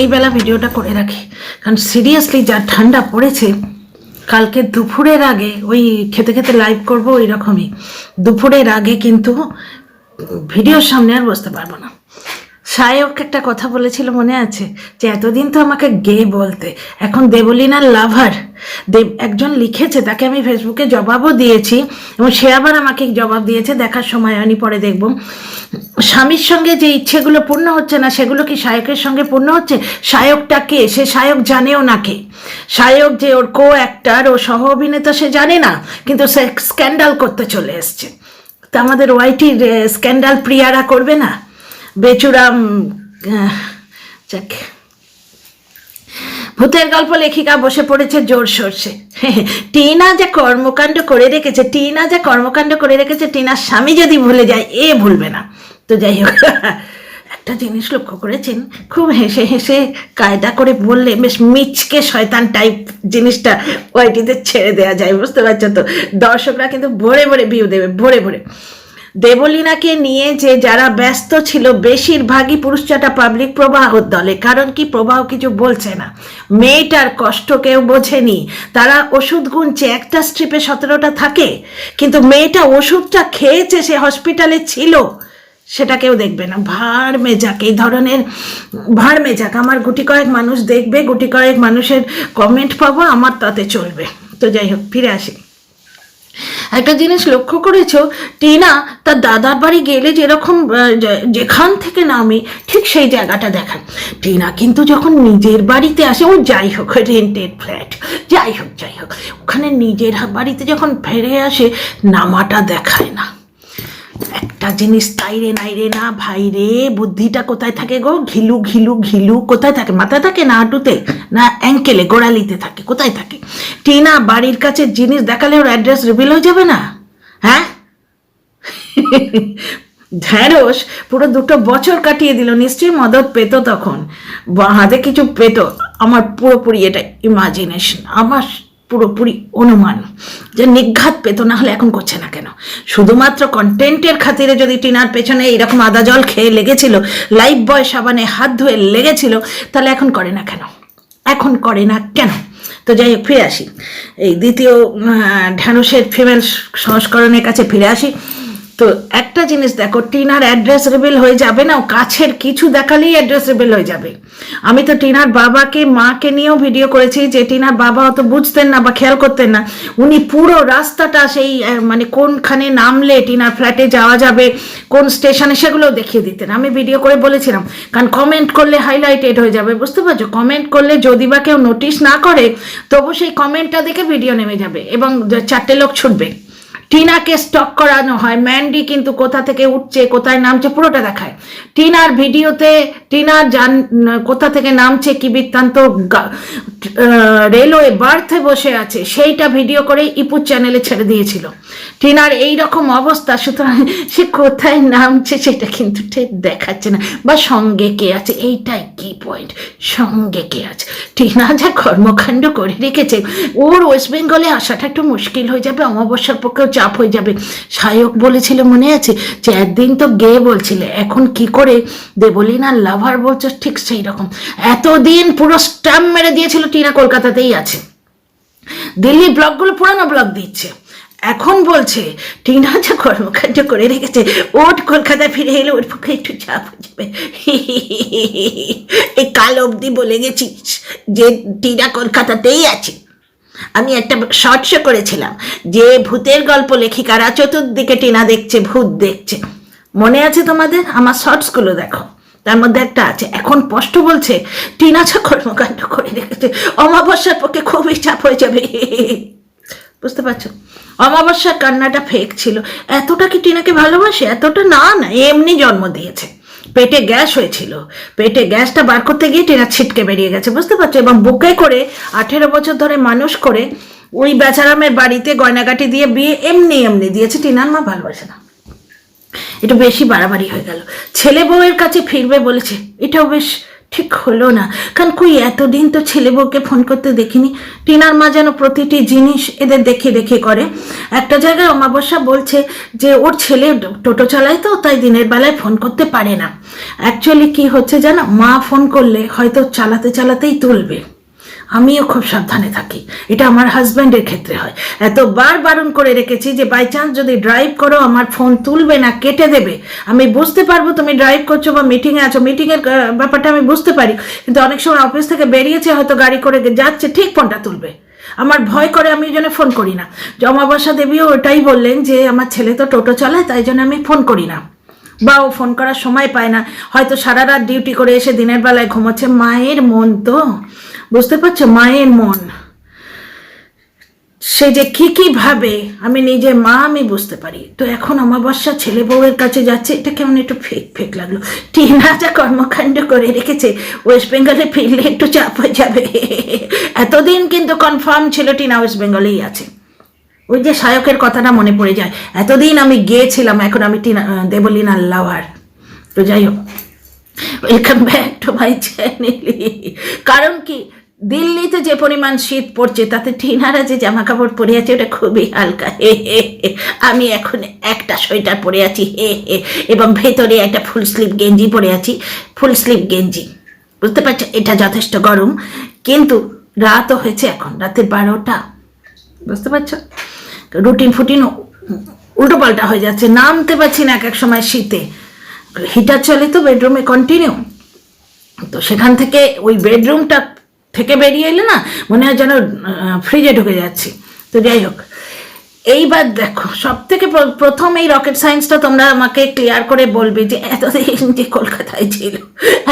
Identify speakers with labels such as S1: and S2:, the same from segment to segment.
S1: এই বেলা ভিডিওটা করে রাখি, কারণ সিরিয়াসলি যা ঠান্ডা পড়েছে, কালকে দুপুরের আগে ওই খেতে খেতে লাইভ করবো ওই রকমই, দুপুরের আগে কিন্তু ভিডিওর সামনে আর বসতে পারবো না। সায়ক একটা কথা বলেছিল মনে আছে, যে এতদিন তো আমাকে গে বলতে, এখন দেবলীনার লাভার একজন লিখেছে, তাকে আমি ফেসবুকে জবাবও দিয়েছি এবং সে আবার আমাকে জবাব দিয়েছে, দেখার সময় হয়নি, পরে দেখব। স্বামীর সঙ্গে যে ইচ্ছেগুলো পূর্ণ হচ্ছে না, সেগুলো কি সায়কের সঙ্গে পূর্ণ হচ্ছে? সায়কটা কে? সে সায়ক জানেও না কে সায়ক, যে ওর কো অ্যাক্টার, ও সহ অভিনেতা, সে জানে না, কিন্তু সে স্ক্যান্ডাল করতে চলে এসছে। তা আমাদের ওয়াইটির স্ক্যান্ডাল প্রিয়ারা করবে না? বেচুরাম যাক, ভূতের গল্প লেখিকা বসে পড়েছে জোর সরষে। টিনা যা কর্মকাণ্ড করে রেখেছে, টিনার স্বামী যদি ভুলে যায়, এ ভুলবে না। তো যাই হোক, একটা জিনিস লক্ষ্য করেছেন, খুব হেসে হেসে কায়দা করে বললে বেশ মিচকে শয়তান টাইপ জিনিসটা ওয়াইটিতে ছেড়ে দেওয়া যায়, বুঝতে পারছো তো? দর্শকরা কিন্তু ভরে ভরে ভিউ দেবে, ভরে ভরে। দেবলীনাকে নিয়ে যে যারা ব্যস্ত ছিল, বেশিরভাগই পুরুষচাটা পাবলিক প্রবাহর দলে। কারণ কি? প্রবাহ কিছু বলছে না, মেয়েটার কষ্ট কেউ বোঝেনি। তারা ওষুধ গুনছে, একটা স্ট্রিপে 17টা থাকে, কিন্তু মেয়েটা ওষুধটা খেয়েছে, সে হসপিটালে ছিল, সেটা কেউ দেখবে না। ভাড় মেজাক, এই ধরনের ভাড় মেজাক, আমার গুটি কয়েক মানুষ দেখবে, গুটি কয়েক মানুষের কমেন্ট পাবো, আমার তাতে চলবে। তো যাই হোক, ফিরে আসি। একটা জিনিস লক্ষ্য করেছো, টিনা তার দাদার বাড়ি গেলে যেরকম যেখান থেকে নামে ঠিক সেই জায়গাটা দেখায়। টিনা কিন্তু যখন নিজের বাড়িতে আসে, ও যাই হোক রেন্টেড ফ্ল্যাট, যাই হোক ওখানে নিজের বাড়িতে যখন ফিরে আসে, নামাটা দেখায় না। একটা জিনিস তাই রে নাই রে না ভাই রে, বুদ্ধিটা কোথায় থাকে গো? ঘিলু ঘিলু ঘিলু কোথায় থাকে? মাথায় থাকে না হাঁটুতে না অ্যাঙ্কেলে গোড়ালিতে থাকে? কোথায় থাকে? টিনা বাড়ির কাছে জিনিস দেখালে ওর অ্যাড্রেস রিভিল হয়ে যাবে না? হ্যাঁ, ঢ্যাঁড়স পুরো 2 বছর কাটিয়ে দিল, নিশ্চয়ই মদত পেত, তখন হাতে কিছু পেত। আমার পুরোপুরি এটা ইমাজিনেশন, আমার পুরোপুরি অনুমান যে নিঘাত পেত, না হলে এখন করছে না কেন? শুধুমাত্র কন্টেন্টের খাতিরে যদি টিনার পেছনে এইরকম আদা জল খেয়ে লেগেছিল, লাইফ বয় সাবানে হাত ধুয়ে লেগেছিল, তাহলে এখন করে না কেন? তো যাই হোক, ফিরে আসি এই দ্বিতীয় ঢ্যাঁড়সের ফিমেল সংস্করণের কাছে ফিরে আসি। তো একটা জিনিস দেখো, টিনার অ্যাড্রেস রিভিল হয়ে যাবে না, কাছের কিছু দেখালেই অ্যাড্রেস রিভিল হয়ে যাবে। আমি তো টিনার বাবাকে মাকে নিয়েও ভিডিও করেছি, যে টিনার বাবা অত বুঝতেন না বা খেয়াল করতেন না, উনি পুরো রাস্তাটা সেই মানে কোনখানে নামলে টিনার ফ্ল্যাটে যাওয়া যাবে, কোন স্টেশনে, সেগুলোও দেখিয়ে দিতেন। আমি ভিডিও করে বলেছিলাম, কারণ কমেন্ট করলে হাইলাইটেড হয়ে যাবে, বুঝতে পারছো? কমেন্ট করলে যদি বা কেউ নোটিশ না করে, তবু সেই কমেন্টটা দেখে ভিডিও নেমে যাবে এবং 4টে লোক ছুটবে। টিনাকে স্টক করানো হয়, ম্যান্ডি কিন্তু কোথা থেকে উঠছে, কোথায় নামছে, পুরোটা দেখায়। টিনার ভিডিওতে টিনার কোথা থেকে নামছে, কি বৃত্তান্ত, রেলওয়ে বার্থে বসে আছে, সেইটা ভিডিও করে ইপুর চ্যানেলে ছেড়ে দিয়েছিল। টিনার এই রকম অবস্থা, সুতরাং সে কোথায় নামছে সেটা কিন্তু ঠিক দেখাচ্ছে না, বা সঙ্গে কে আছে, এইটাই কি পয়েন্ট, সঙ্গে কে আছে। টিনা যা কর্মকাণ্ড করে রেখেছে, ওর ওয়েস্ট বেঙ্গলে আসাটা একটু মুশকিল হয়ে যাবে, অমাবস্যার পক্ষেও চাপ হয়ে যাবে। সায়ক বলেছিল মনে আছে, যে একদিন তো গে বলছিলে, এখন কি করে দেবলীনার লাভার বলছো? ঠিক সেই রকম এতদিন পুরো স্ট্যাম্প মেরে দিয়েছিল টিনা কলকাতাতেই আছে, দিল্লি ব্লগগুলো পুরানো ব্লগ দিচ্ছে, এখন বলছে টিনা যা কর্মকাণ্ড করে রেখেছে, ওট কলকাতায় ফিরে এলে ওর পক্ষে একটু চাপ হয়ে যাবে। এই কাল অবধি বলে গেছিস যে টিনা কলকাতাতেই আছে। আমি একটা শর্ট শো করেছিলাম, যে ভূতের গল্প লেখিকারা চতুর্দিকে টিনা দেখছে, ভূত দেখছে, মনে আছে তোমাদের? আমার শর্টসগুলো দেখো, তার মধ্যে একটা আছে। এখন স্পষ্ট বলছে টিনা যা কর্মকাণ্ড করে রেখেছে, অমাবস্যার পক্ষে খুবই চাপ হয়ে যাবে। বুঝতে পারছো? অমাবস্যার কান্নাটা ফেক ছিল। এতটা কি টিনাকে ভালোবাসে? এতটা না, এমনি জন্ম দিয়েছে। পেটে গ্যাস হয়েছিল, পেটে গ্যাসটা বার করতে গিয়ে টিনা ছিটকে বেরিয়ে গেছে, বুঝতে পারছো? এবং বুকে করে 18 বছর ধরে মানুষ করে ওই বেচারামের বাড়িতে গয়নাগাটি দিয়ে বিয়ে এমনি দিয়েছে। টিনার মা ভালোবাসে না, একটু বেশি বাড়াবাড়ি হয়ে গেল। ছেলে বউয়ের কাছে ফিরবে বলেছে, এটাও বেশ ঠিক হলো না। কারণ কই এতদিন তো ছেলে বউকে ফোন করতে দেখিনি। টিনার মা যেন প্রতিটি জিনিস এদের দেখে দেখে করে। একটা জায়গায় অমাবস্যা বলছে যে ওর ছেলে টোটো চালায় তো, তাই দিনের বেলায় ফোন করতে পারে না। অ্যাকচুয়ালি কি হচ্ছে জানো, মা ফোন করলে হয়তো চালাতে চালাতেই তুলবে। আমিও খুব সাবধানে থাকি, এটা আমার হাজব্যান্ডের ক্ষেত্রে হয়। এতবার বারণ করে রেখেছি যে বাই চান্স যদি ড্রাইভ করো আমার ফোন তুলবে না, কেটে দেবে। আমি বুঝতে পারবো তুমি ড্রাইভ করছো বা মিটিংয়ে আছো, মিটিংয়ের ব্যাপারটা আমি বুঝতে পারি, কিন্তু অনেক সময় অফিস থেকে বেরিয়েছে হয়তো গাড়ি করে যাচ্ছে, ঠিক ফোনটা তুলবে। আমার ভয় করে, আমি ওই জন্য ফোন করি না। অমাবস্যা দেবীও ওটাই বললেন যে আমার ছেলে তো টোটো চালায়, তাই জন্য আমি ফোন করি না, বা ও ফোন করার সময় পায় না, হয়তো সারা রাত ডিউটি করে এসে দিনের বেলায় ঘুমোচ্ছে। মায়ের মন তো, বুঝতে পারছো, মায়ের মন সে যে কি ভাবে, আমি নিজে মা, আমি বুঝতে পারি। তো এখন অমাবস্যা ছেলে বউয়ের কাছে যাচ্ছে, এটা কেমন একটু ফেক লাগলো। টিনা যা কর্মকাণ্ড করে রেখেছে, ওয়েস্ট বেঙ্গলে ফিরলে একটু চাপ হয়ে যাবে। এতদিন কিন্তু কনফার্ম ছিল টিনা ওয়েস্ট বেঙ্গলেই আছে। ওই যে সায়কের কথাটা মনে পড়ে যায়, এতদিন আমি গিয়েছিলাম, এখন আমি টিনা দেবলীনার লাভার। তো যাই হোক, welcome back to my channel. কারণ কি, দিল্লিতে যে পরিমাণ শীত পড়ছে তাতে টিনারা যে জামা কাপড় পরে আছে ওটা খুবই হালকা। আমি এখন একটা সোয়েটার পরে আছি, এবং ভেতরে একটা ফুল স্লিভ গেঞ্জি পরে আছি, ফুল স্লিভ গেঞ্জি। বুঝতে পারছো, এটা যথেষ্ট গরম, কিন্তু রাতও হয়েছে, এখন রাতে 12টা। বুঝতে পারছো, রুটিন ফুটিন উল্টো পাল্টা হয়ে যাচ্ছে, নামতে পারছি না এক সময় শীতে। হিটার চলে তো বেডরুমে কন্টিনিউ, তো সেখান থেকে ওই বেডরুমটা থেকে বেরিয়ে এলে না মনে হয় যেন ফ্রিজে ঢুকে যাচ্ছি। তো যাই হোক, এইবার দেখো, সব থেকে প্রথম এই রকেট সায়েন্সটা তোমরা আমাকে ক্লিয়ার করে বলবে যে এতদিন যে কলকাতায় ছিল,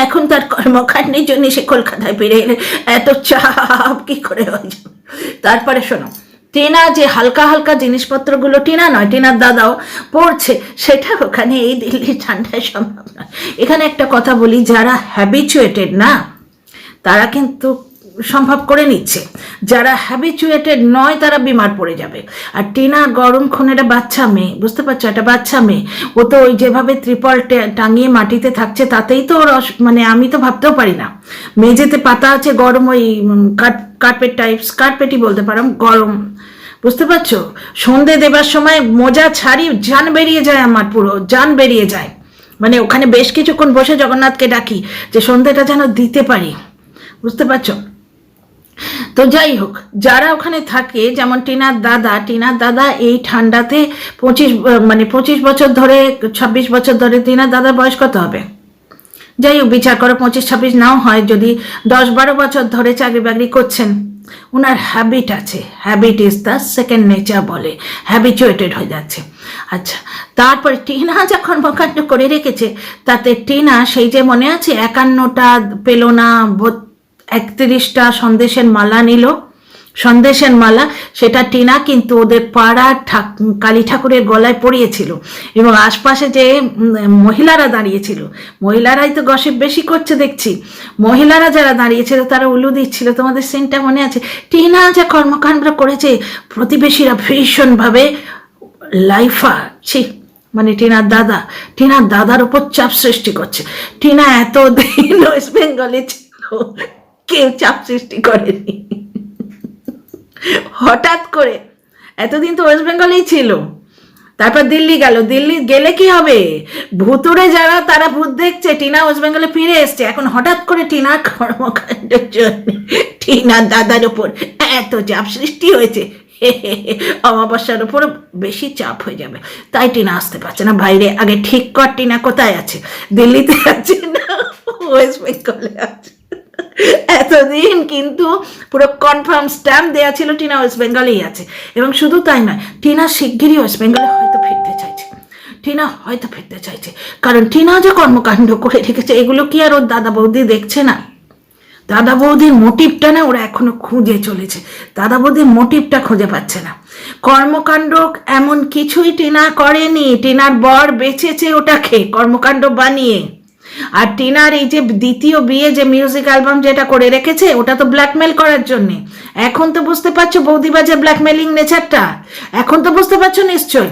S1: এখন তার কর্মকাণ্ডের জন্য সে কলকাতায় ফিরে এলে এত চাপ কি করে হয়ে যাবে। তারপরে শোনো, টিনা যে হালকা হালকা জিনিসপত্রগুলো, টিনা নয় টিনার দাদাও পড়ছে, সেটা ওখানে এই দিল্লির ঠান্ডায় সম্ভব নয়। এখানে একটা কথা বলি, যারা হ্যাবিচুয়েটেড না তারা কিন্তু সম্ভব করে নিচ্ছে, যারা হ্যাবিচুয়েটেড নয় তারা বিমার পড়ে যাবে। আর টিনা গরম একটা বাচ্চা মেয়ে, বুঝতে পারছো, একটা বাচ্চা মেয়ে, ও তো ওই যেভাবে ত্রিপল টাঙিয়ে মাটিতে থাকছে তাতেই তো ওর মানে আমি তো ভাবতেও পারি না। মেঝেতে পাতা আছে গরম, ওই কার্পেট টাইপস, কার্পেটই বলতে পারো, গরম। বুঝতে পারছো, সন্ধে দেবার সময় মোজা ছাড়ি জান বেরিয়ে যায় আমার, পুরো জান বেরিয়ে যায়। মানে ওখানে বেশ কিছুক্ষণ বসে জগন্নাথকে ডাকি যে সন্ধেটা যেন দিতে পারি। বুঝতে পারছো, তো যাই হোক, যারা ওখানে থাকে, যেমন টিনার দাদা এই ঠান্ডাতে 25 বছর ধরে, 26 বছর ধরে, টিনার দাদার বয়স কত হবে, যাই হোক বিচার করো, 25-26 নাও হয়, যদি 10-12 বছর ধরে চাকরি বাকরি করছেন, ওনার হ্যাবিট আছে, habit is the second nature বলে, হ্যাবিচুয়েটেড হয়ে যাচ্ছে। আচ্ছা, তারপরে টিনা যা কর্মকাণ্ড করে রেখেছে, তাতে টিনা সেই যে মনে আছে 51টা পেল না, 31টা সন্দেশের মালা নিল, সন্দেশের মালা, সেটা টিনা কিন্তু ওদের পাড়ার কালী ঠাকুরের গলায় পরিয়েছিল, এবং আশপাশে যে মহিলারা দাঁড়িয়েছিল, মহিলারাই তো গসিপ বেশি করছে দেখছি, মহিলারা যারা দাঁড়িয়েছিল তারা উলু দিচ্ছিল, তোমাদের সিনটা মনে আছে। টিনা যা কর্মকাণ্ড করেছে, প্রতিবেশীরা ভীষণভাবে লাইফা ছি, মানে টিনার দাদার উপর চাপ সৃষ্টি করছে। টিনা এতদিন ওয়েস্ট বেঙ্গলে ছিল, কেউ চাপ সৃষ্টি করেনি, হঠাৎ করে, এতদিন তো ওয়েস্ট বেঙ্গলেই ছিল, তারপর দিল্লি গেল, দিল্লি গেলে কি হবে, ভুতুরে যারা তারা ভূত দেখছে, টিনা ওয়েস্ট বেঙ্গলে ফিরে এসছে, এখন হঠাৎ করে টিনার কর্মকাণ্ডের জন্য টিনার দাদার উপর এত চাপ সৃষ্টি হয়েছে, অমাবস্যার উপর বেশি চাপ হয়ে যাবে, তাই টিনা আসতে পারছে না বাইরে। আগে ঠিক কর টিনা কোথায় আছে, দিল্লিতে আছে না ওয়েস্ট বেঙ্গলে আছে। এতদিন কিন্তু পুরো কনফার্ম স্ট্যাম্প দেওয়া ছিল টিনা ওয়েস্ট বেঙ্গলেই আছে, এবং শুধু তাই নয়, টিনা শিগগিরই ওয়েস্ট বেঙ্গলে হয়তো ফিরতে চাইছে, কারণ টিনা যে কর্মকাণ্ড করে রেখেছে, এগুলো কি আর ওর দাদা বৌদি দেখছে না? দাদা বৌদির মোটিভটা না ওরা এখনো খুঁজে চলেছে, দাদা বৌদির মোটিভটা খুঁজে পাচ্ছে না। কর্মকাণ্ড এমন কিছুই টিনা করেনি, টিনার বর বেঁচেছে ওটাকে কর্মকাণ্ড বানিয়ে। আর টিনার এই যে দ্বিতীয় বিয়ে, যে মিউজিক অ্যালবাম যেটা করে রেখেছে, ওটা তো ব্ল্যাকমেল করার জন্যে। এখন তো বুঝতে পারছো বৌদিবাজের ব্ল্যাকমেলিং নেচারটা, এখন তো বুঝতে পারছো নিশ্চয়।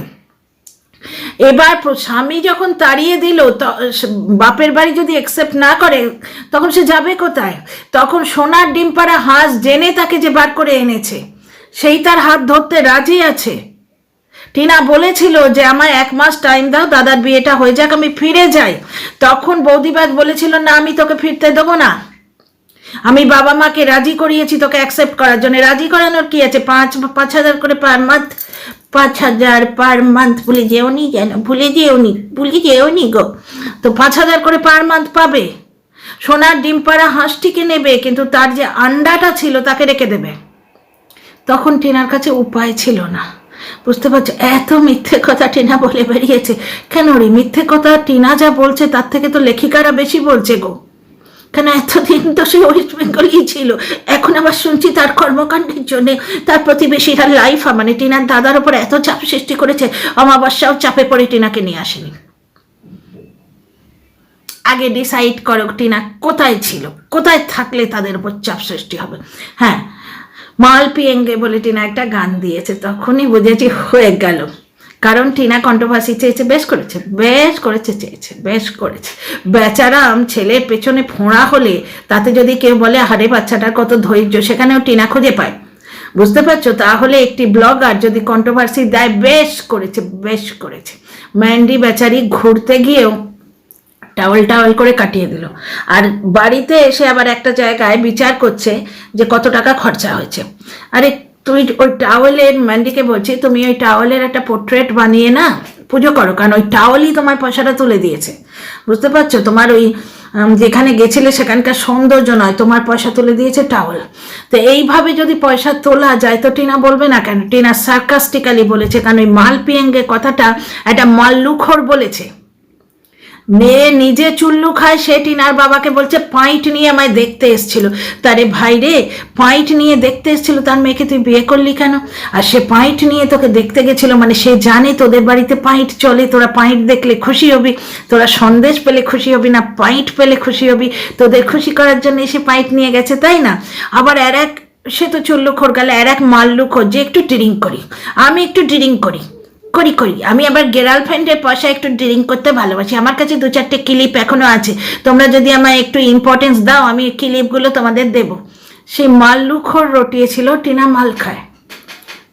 S1: এবার স্বামী যখন তাড়িয়ে দিল, বাপের বাড়ি যদি অ্যাকসেপ্ট না করে তখন সে যাবে কোথায়? তখন সোনার ডিম পাড়া হাঁস জেনে তাকে যে বার করে এনেছে, সেই তার হাত ধরতে রাজি আছে। টিনা বলেছিল যে আমায় 1 মাস টাইম দাও, দাদার বিয়েটা হয়ে যাক, আমি ফিরে যাই। তখন বৌদিবাজ বলেছিল না, আমি তোকে ফিরতে দেবো না, আমি বাবা মাকে রাজি করিয়েছি তোকে অ্যাকসেপ্ট করার জন্য। রাজি করানোর কি আছে, 5,000 করে পার মান্থ, 5,000 পার মান্থ, ভুলে যেওনি কেন, ভুলে যেওনি গো। তো 5,000 করে পার মান্থ পাবে, সোনার ডিম পাড়া হাঁসটিকে নেবে, কিন্তু তার যে আন্ডাটা ছিল তাকে রেখে দেবে। তখন টিনার কাছে উপায় ছিল না, বুঝতে পারছো? এত মিথ্যে কথা টিনা বলে বেরিয়েছে। কেন রে, মিথ্যে কথা টিনা যা বলছে তার থেকে তো লেখিকারা বেশি বলছে গো। কেন, এতদিন তো সে ওয়েস্ট বেঙ্গলই ছিল, এখন আবার শুনছি তার কর্মকাণ্ডের জন্য তার প্রতিবেশীরা লাইফ, মানে টিনার দাদার ওপর এত চাপ সৃষ্টি করেছে, অমাবস্যাও চাপে পড়ে টিনাকে নিয়ে আসেনি। আগে ডিসাইড করো টিনা কোথায় ছিল, কোথায় থাকলে তাদের উপর চাপ সৃষ্টি হবে। হ্যাঁ, মাল পিয়েঙ্গে বলে টিনা একটা গান দিয়েছে, তখনই বুঝেছি হয়ে গেল। কারণ টিনা কন্ট্রোভার্সি চেয়েছে, বেশ করেছে, বেচারা ছেলের পেছনে ফোঁড়া হলে তাতে যদি কেউ বলে আরে বাচ্চাটার কত ধৈর্য, সেখানেও টিনা খুঁজে পায়। বুঝতে পারছো? তাহলে একটি ব্লগার যদি কন্ট্রোভার্সি দেয়, বেশ করেছে। ম্যান্ডি বেচারি ঘুরতে গিয়েও টাওয়াল করে কাটিয়ে দিল, আর বাড়িতে এসে আবার একটা জায়গায় বিচার করছে যে কত টাকা খরচা হয়েছে। আরে তুই ওই টাওয়ালের, ম্যান্ডিকে বলছি, তুমি ওই টাওয়ালের একটা পোর্ট্রেট বানিয়ে না পুজো করো, কারণ ওই টাওয়ালই তোমার পয়সাটা তুলে দিয়েছে। বুঝতে পারছো? তোমার ওই যেখানে গেছিলে সেখানকার সৌন্দর্য নয়, তোমার পয়সা তুলে দিয়েছে টাওয়াল। তো এইভাবে যদি পয়সা তোলা যায় তো টিনা বলবে না কেন? টিনা সার্কাস্টিক্যালি বলেছে, কারণ ওই মাল পিয়েঙ্গে কথাটা একটা মাল্লুখোর বলেছে। মেয়ে নিজে চুল্লু খায়, সে টিনার বাবাকে বলছে পাইট নিয়ে আমায় দেখতে এসেছিল। তারে ভাই রে, পাইট নিয়ে দেখতে এসেছিল, তার মেয়েকে তুই বিয়ে করলি কেন? আর সে পাইট নিয়ে তোকে দেখতে গেছিল, মানে সে জানে তোদের বাড়িতে পাইট চলে, তোরা পাইট দেখলে খুশি হবি, তোরা সন্দেশ পেলে খুশি হবি না পাইট পেলে খুশি হবি, তোদের খুশি করার জন্য এসে পাইট নিয়ে গেছে, তাই না? আবার সে তো চুল্লুখোর গেলে মাল্লুখোর যে একটু ড্রিঙ্ক করি, আমি একটু ড্রিঙ্ক করি, আমি আবার গার্লফ্রেন্ডের পয়সা একটু ড্রিঙ্ক করতে ভালোবাসি। আমার কাছে 2-4টে ক্লিপ এখনো আছে, তোমরা যদি আমায় একটু ইম্পর্টেন্স দাও আমি ক্লিপগুলো তোমাদের দেব। সেই মাল্লুখোর রটিয়েছিল টিনা মাল খায়।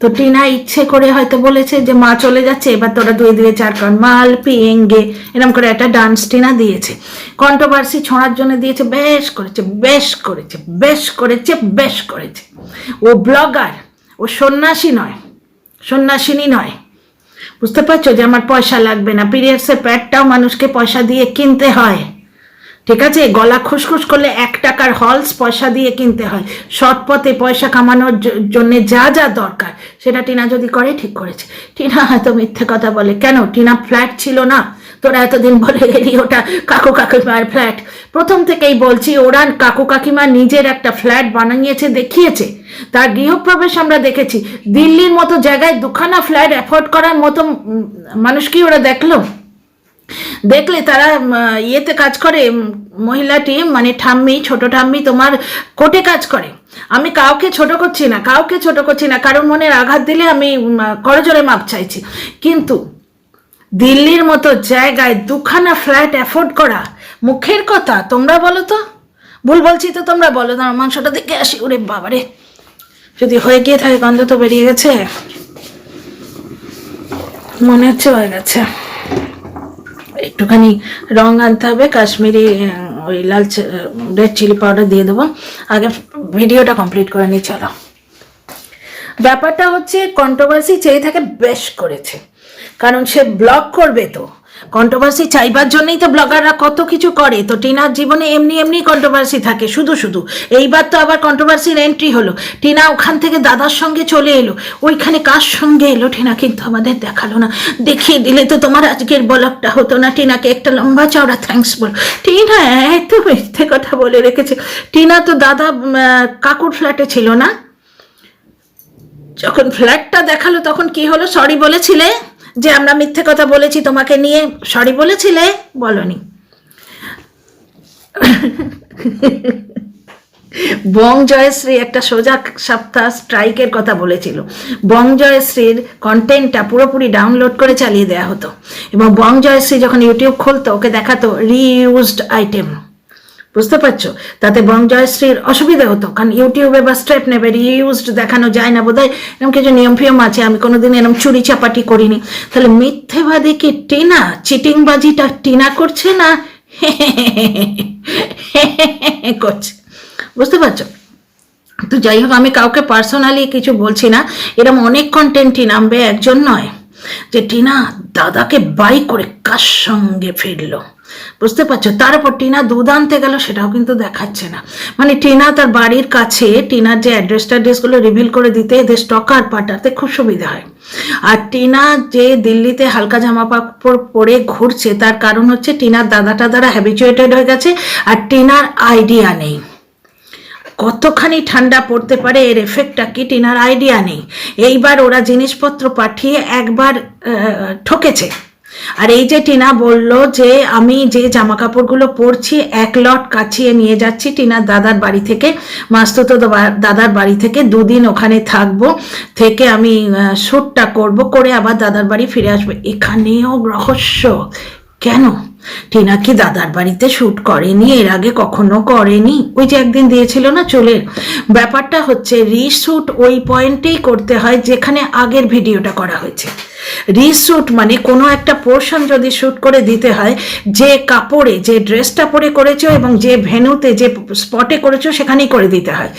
S1: তো টিনা ইচ্ছে করে হয়তো বলেছে যে মা চলে যাচ্ছে, এবার তোরা 2-2 4 কর, মাল পিয়েঙ্গে এরকম করে একটা ডান্স টিনা দিয়েছে, কন্ট্রোভার্সি ছোঁড়ার জন্য দিয়েছে। বেশ করেছে। ও ব্লগার, ও সন্ন্যাসিনী নয়। বুঝতে পারছো যে আমার পয়সা লাগবে না, পিরিয়ডসের প্যাডটাও মানুষকে পয়সা দিয়ে কিনতে হয়, ঠিক আছে? গলা খুসখুস করলে 1 টাকার হলস পয়সা দিয়ে কিনতে হয়। সৎ পথে পয়সা কামানোর জন্য যা দরকার সেটা টিনা যদি করে, ঠিক করেছে। টিনা হয়তো মিথ্যে কথা বলে, কেন? টিনা ফ্ল্যাট ছিল না, তোরা এতদিন বলে গেলি ওটা কাকু কাকিমার ফ্ল্যাট। প্রথম থেকেই বলছি, ওরা কাকু কাকিমা নিজের একটা ফ্ল্যাট বানিয়েছে, দেখিয়েছে, তার গৃহপ্রবেশ আমরা দেখেছি। দিল্লির মতো জায়গায় 2খানা ফ্ল্যাট অ্যাফোর্ড করার মতো মানুষ কি ওরা দেখলে তারা ইয়েতে কাজ করে, মহিলাটি মানে ঠাম্মি, ছোট ঠাম্মি তোমার কোর্টে কাজ করে। আমি কাউকে ছোট করছি না, কারণ মনের আঘাত দিলে আমি করজোরে মাপ চাইছি। কিন্তু দিল্লির মতো জায়গায় 2খানা ফ্ল্যাট অ্যাফোর্ড করা মুখের কথা? তোমরা বলো তো, ভুল বলছি তো তোমরা বলো। না, মাংসটা দেখে আসি। ওরে বাবারে, যদি হয়ে গিয়ে থাকে, গন্ধ তো বেরিয়ে গেছে, মনে হচ্ছে হয়ে গেছে। একটুখানি রং আনতে হবে, কাশ্মীরি ওই রেড চিলি পাউডার দিয়ে দেবো। আগে ভিডিওটা কমপ্লিট করে নিই, চলো। ব্যাপারটা হচ্ছে, কন্ট্রোভার্সি চেয়ে থাকে, বেশ করেছে, কারণ সে ব্লগ করবে, তো কন্ট্রোভার্সি চাইবার জন্যই তো ব্লগাররা কত কিছু করে। তো টিনার জীবনে এমনি কন্ট্রোভার্সি থাকে শুধু। এইবার তো আবার কন্ট্রোভার্সির এন্ট্রি হলো। টিনা ওখান থেকে দাদার সঙ্গে চলে এলো, ওইখানে কার সঙ্গে এলো টিনা কিন্তু আমাদের দেখালো না। দেখিয়ে দিলে তো তোমার আজকের ব্লগটা হতো না। টিনাকে একটা লম্বা চওড়া থ্যাঙ্কস বল। টিনা এত মিথ্যে কথা বলে রেখেছে। টিনা তো দাদা কাকুর ফ্ল্যাটে ছিল না, যখন ফ্ল্যাটটা দেখালো তখন কি হলো? সরি বলেছিলে যে আমরা মিথ্যে কথা বলেছি তোমাকে নিয়ে, সরি বলেছিলে? বলনি। বং জয়শ্রী একটা সোজা সপ্তাহ স্ট্রাইকের কথা বলেছিল। বং জয়শ্রীর কন্টেন্টটা পুরোপুরি ডাউনলোড করে চালিয়ে দেওয়া হতো, এবং বং জয়শ্রী যখন ইউটিউব খুলতো ওকে দেখাতো রিইউজড আইটেম। বুঝতে পারছো? তাতে বং জয়শ্রীর অসুবিধা হতো, কারণ ইউটিউবে বা স্টেপ নেবে রিইউজড দেখানো যায় না, বোধহয় এরকম কিছু নিয়ম ফিয়ম আছে। আমি কোনোদিন এরকম চুরি চাপাটি করিনি। তাহলে মিথ্যেবাদী কি টিনা? চিটিংবাজিটা টিনা করছে না করছে? বুঝতে পারছো? তো যাই হোক, আমি কাউকে পার্সোনালি কিছু বলছি না, এরকম অনেক কন্টেন্টই নামবে, একজন নয়, যে টিনা দাদাকে বাই করে কার সঙ্গে ফিরলো। বুঝতে পারছো? তার উপর টিনা দুধ আনতে গেল, সেটাও কিন্তু দেখাচ্ছে না। মানে টিনা তার বাড়ির কাছে, টিনার যে অ্যাড্রেসগুলো রিভিল করে দিতে এদের স্টকার পাঠাতে খুব সুবিধা হয়। আর টিনা যে দিল্লিতে হালকা জামা কাপড় পরে ঘুরছে, তার কারণ হচ্ছে টিনার দাদাটা দ্বারা হ্যাবিচুয়েটেড হয়ে গেছে, আর টিনার আইডিয়া নেই কতখানি ঠান্ডা পড়তে পারে, এর এফেক্টটা কি টিনার আইডিয়া নেই। এইবার ওরা জিনিসপত্র পাঠিয়ে একবার ঠকেছে। আর এই যে টিনা বলল যে আমি যে জামা কাপড়গুলো পরছি এক লট কাচিয়ে নিয়ে যাচ্ছি টিনার দাদার বাড়ি থেকে, মাস্তুতো দাদার বাড়ি থেকে, দুদিন ওখানে থাকবো, থেকে আমি শ্যুটটা করব, করে আবার দাদার বাড়ি ফিরে আসবো। এখানেও রহস্য। কেন টিনা কি দাদার বাড়িতে শ্যুট করেনি? এর আগে কখনো করেনি? ওই যে একদিন দিয়েছিল না চুলের ব্যাপারটা, হচ্ছে রিশ্যুট ওই পয়েন্টেই করতে হয় যেখানে আগের ভিডিওটা করা হয়েছে। রিশ্যুট মানে কোনো একটা পোর্শন যদি শ্যুট করে দিতে হয়, যে কাপড়ে যে ড্রেসটা পরে করেছো এবং যে ভেন্যুতে যে স্পটে করেছো সেখানেই করে দিতে হয়।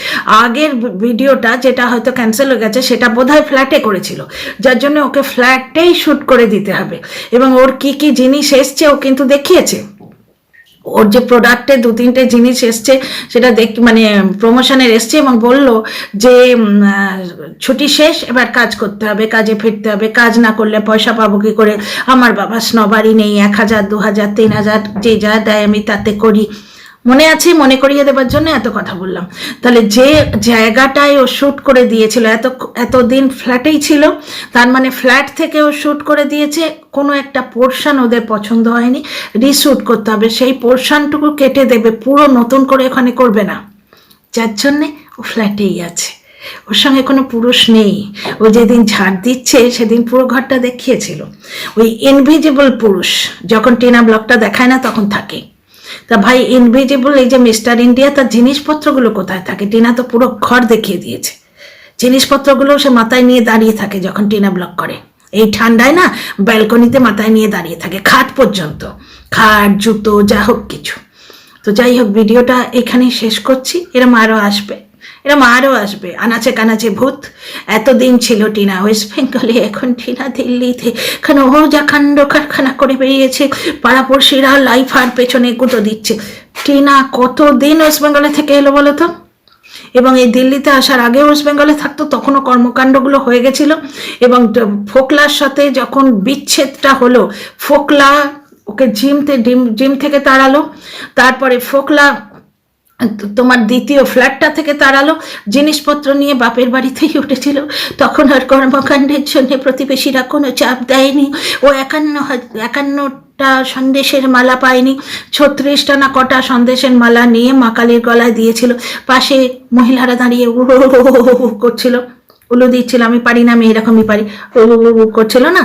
S1: আগের ভিডিওটা যেটা হয়তো ক্যান্সেল হয়ে গেছে সেটা বোধহয় ফ্ল্যাটে করেছিল, যার জন্য ওকে ফ্ল্যাটেই শ্যুট করে দিতে হবে। এবং ওর কি কি জিনিস এসছে ও কিন্তু দেখিয়েছে, ওর যে প্রোডাক্টে 2-3টে জিনিস এসছে সেটা মানে প্রমোশনের এসছে, এবং বলল যে ছুটি শেষ, এবার কাজ করতে হবে, কাজে ফিরতে হবে, কাজ না করলে পয়সা পাবো কি করে, আমার বাবা স্নবারই নেই, 1000 2000 3000 যে যা দেয় আমি তাতে করি। মনে আছে? মনে করিয়ে দেবার জন্য এত কথা বললাম। তাহলে যে জায়গাটায় ও শ্যুট করে দিয়েছিল, এতদিন ফ্ল্যাটেই ছিল, তার মানে ফ্ল্যাট থেকে ও শ্যুট করে দিয়েছে, কোনো একটা পোর্শন ওদের পছন্দ হয়নি, রিশ্যুট করতে হবে, সেই পোর্শনটুকু কেটে দেবে, পুরো নতুন করে ওখানে করবে না, যার জন্যে ও ফ্ল্যাটেই আছে, ওর সঙ্গে কোনো পুরুষ নেই। ও যেদিন ঝাড় দিচ্ছে সেদিন পুরো ঘরটা দেখিয়েছিল। ওই ইনভিজিবল পুরুষ যখন টিনা ব্লগটা দেখায় না তখন থাকে। তা ভাই ইনভিজিবল এই যে মিস্টার ইন্ডিয়া, তার জিনিসপত্রগুলো কোথায় থাকে? টিনা তো পুরো ঘর দেখিয়ে দিয়েছে, জিনিসপত্রগুলো সে মাথায় নিয়ে দাঁড়িয়ে থাকে যখন টিনা ব্লগ করে। এই ঠান্ডায় না ব্যালকনিতে মাথায় নিয়ে দাঁড়িয়ে থাকে, খাট পর্যন্ত, খাট জুতো যা হোক কিছু। তো যাই হোক, ভিডিওটা এখানেই শেষ করছি। এরম আরও আসবে আনাচে কানাচে ভূত। এতদিন ছিল টিনা ওয়েস্ট বেঙ্গলে, এখন টিনা দিল্লিতে, এখানে ও যা কাণ্ড কারখানা করে বেরিয়েছে, পাড়াপড়শিরা লাইফ আর পেছনে গুঁতো দিচ্ছে। টিনা কতদিন ওয়েস্ট বেঙ্গলে থেকে এলো বলো তো? এবং এই দিল্লিতে আসার আগে ওয়েস্ট বেঙ্গলে থাকতো, তখনও কর্মকাণ্ডগুলো হয়ে গেছিল। এবং ফোকলার সাথে যখন বিচ্ছেদটা হলো, ফোকলা ওকে জিম থেকে তাড়ালো, তারপরে ফোকলা তোমার দ্বিতীয় ফ্ল্যাটটা থেকে তাড়ালো, জিনিসপত্র নিয়ে বাপের বাড়িতেই উঠেছিল, তখন আর কর্মকাণ্ডের জন্য প্রতিবেশীরা কোনো চাপ দেয়নি। ও 51টা সন্দেশের মালা পায়নি, 36টা না কটা সন্দেশের মালা নিয়ে মা কালীর গলায় দিয়েছিল। পাশে মহিলারা দাঁড়িয়ে করছিল, উলু দিচ্ছিল, আমি পারি না, আমি এরকমই পারি, করছিল না।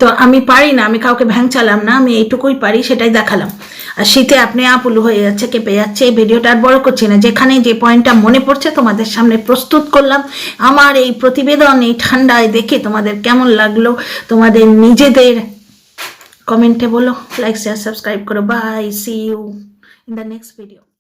S1: তো আমি পারি না, আমি কাউকে ভ্যাংচালাম না, আমি এইটুকুই পারি সেটাই দেখালাম। আর শীতে আপনি উলু হয়ে যাচ্ছে, কেঁপে যাচ্ছে। এই ভিডিওটা আর বড় করছি না, যেখানে যে পয়েন্টটা মনে পড়ছে তোমাদের সামনে প্রস্তুত করলাম। আমার এই প্রতিবেদন এই ঠান্ডায় দেখে তোমাদের কেমন লাগলো, তোমাদের নিজেদের কমেন্টে বলো। লাইক শেয়ার সাবস্ক্রাইব করো। Bye, see you in the next video.